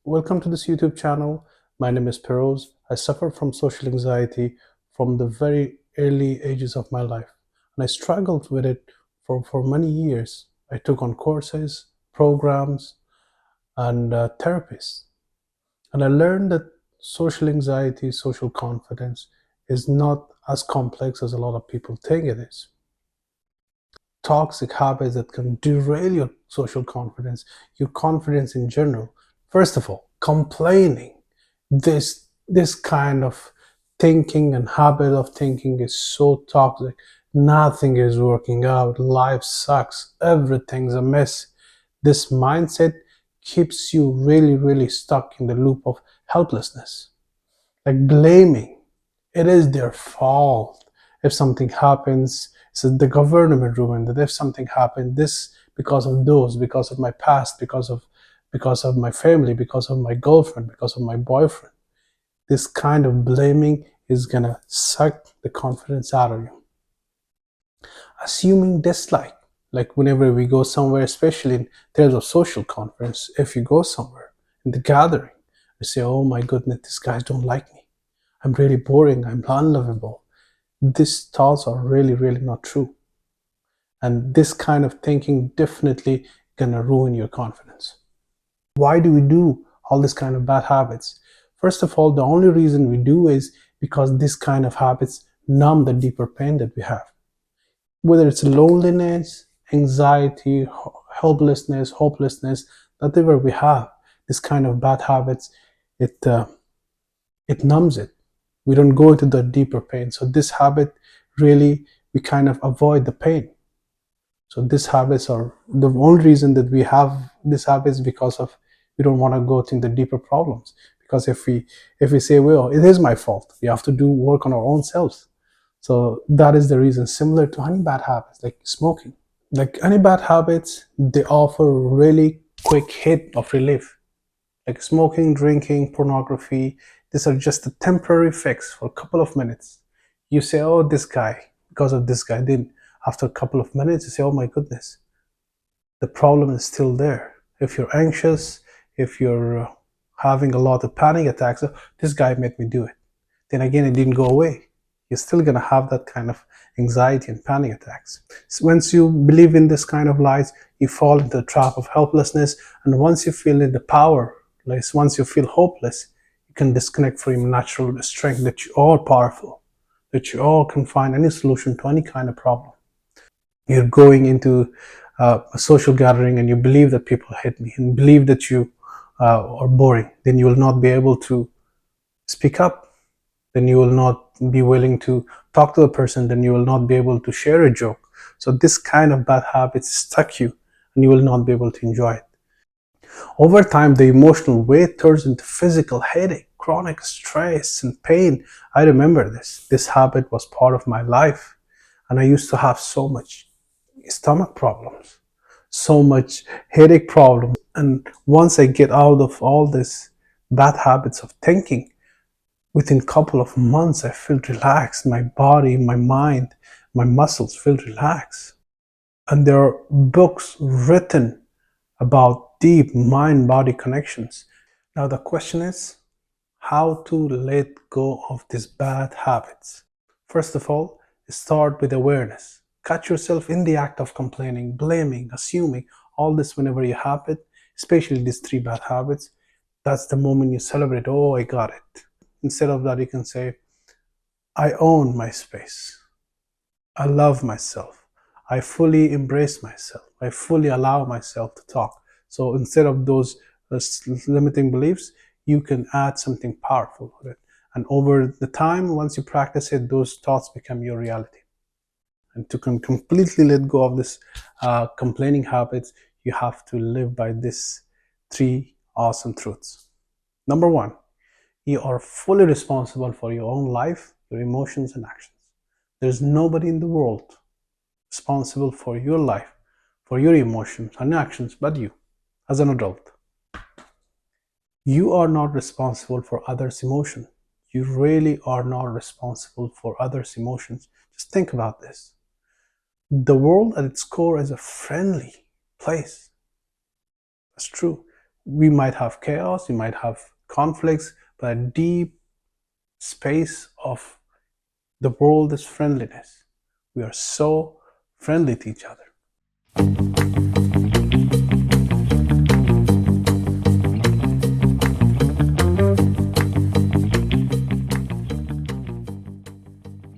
Welcome to this YouTube channel. My name is Piroz. I suffer from social anxiety from the very early ages of my life, and I struggled with it for many years. I took on courses, programs, and therapies, and I learned that social anxiety, social confidence is not as complex as a lot of people think it is. Toxic habits that can derail your social confidence, your confidence in general. First of all, complaining. This kind of thinking and habit of thinking is so toxic. Nothing is working out. Life sucks. Everything's a mess. This mindset keeps you really stuck in the loop of helplessness. Like blaming. It is their fault. If something happens, so the government ruined it. If something happened, this because of those, because of my past, because of my family, because of my girlfriend, because of my boyfriend. This kind of blaming is gonna suck the confidence out of you. Assuming dislike, like whenever we go somewhere, especially in terms of social conference, if you go somewhere in the gathering, you say, "Oh my goodness, these guys don't like me. I'm really boring. I'm unlovable." These thoughts are really not true, and this kind of thinking definitely gonna ruin your confidence. Why do we do all this kind of bad habits? First of all, the only reason we do is because this kind of habits numb the deeper pain that we have. Whether it's loneliness, anxiety, helplessness, hopelessness, whatever we have, this kind of bad habits, it it numbs it. We don't go into the deeper pain. So this habit really, we kind of avoid the pain. So these habits are the only reason that we have these habits, because of we don't want to go into the deeper problems. Because if we say, well, it is my fault, we have to do work on our own selves. So that is the reason. Similar to any bad habits like smoking, like any bad habits, they offer really quick hit of relief. Like smoking, drinking, pornography, these are just a temporary fix for a couple of minutes. You say, oh, this guy, because of this guy. Then after a couple of minutes, you say, oh my goodness, the problem is still there. If you're anxious, if you're having a lot of panic attacks, "Oh, this guy made me do it." Then again, it didn't go away. You're still gonna have that kind of anxiety and panic attacks. So once you believe in this kind of lies, you fall into the trap of helplessness. And once you feel in the power, like once you feel hopeless, you can disconnect from your natural strength, that you are powerful, that you all can find any solution to any kind of problem. You're going into a social gathering and you believe that people hate me and believe that you are boring, then you will not be able to speak up. Then you will not be willing to talk to the person. Then you will not be able to share a joke. So this kind of bad habits stuck you, and you will not be able to enjoy it. Over time, the emotional weight turns into physical headache, chronic stress, and pain. I remember this. This habit was part of my life, and I used to have so much stomach problems, so much headache problems. And once I get out of all this bad habits of thinking, within a couple of months, I feel relaxed. My body, my mind, my muscles feel relaxed. And there are books written about deep mind-body connections. Now the question is, how to let go of these bad habits? First of all, start with awareness. Catch yourself in the act of complaining, blaming, assuming, all this whenever you have it, especially these three bad habits. That's the moment you celebrate, oh, I got it. Instead of that, you can say, I own my space. I love myself. I fully embrace myself. I fully allow myself to talk. So instead of those limiting beliefs, you can add something powerful with it. And over the time, once you practice it, those thoughts become your reality. And to completely let go of this complaining habits, you have to live by these three awesome truths. Number one, you are fully responsible for your own life, your emotions, and actions. There's nobody in the world responsible for your life, for your emotions and actions but you, as an adult. You are not responsible for others' emotions. You really are not responsible for others' emotions. Just think about this. The world at its core is a friendly place. That's true. We might have chaos, we might have conflicts, but a deep space of the world is friendliness. We are so friendly to each other.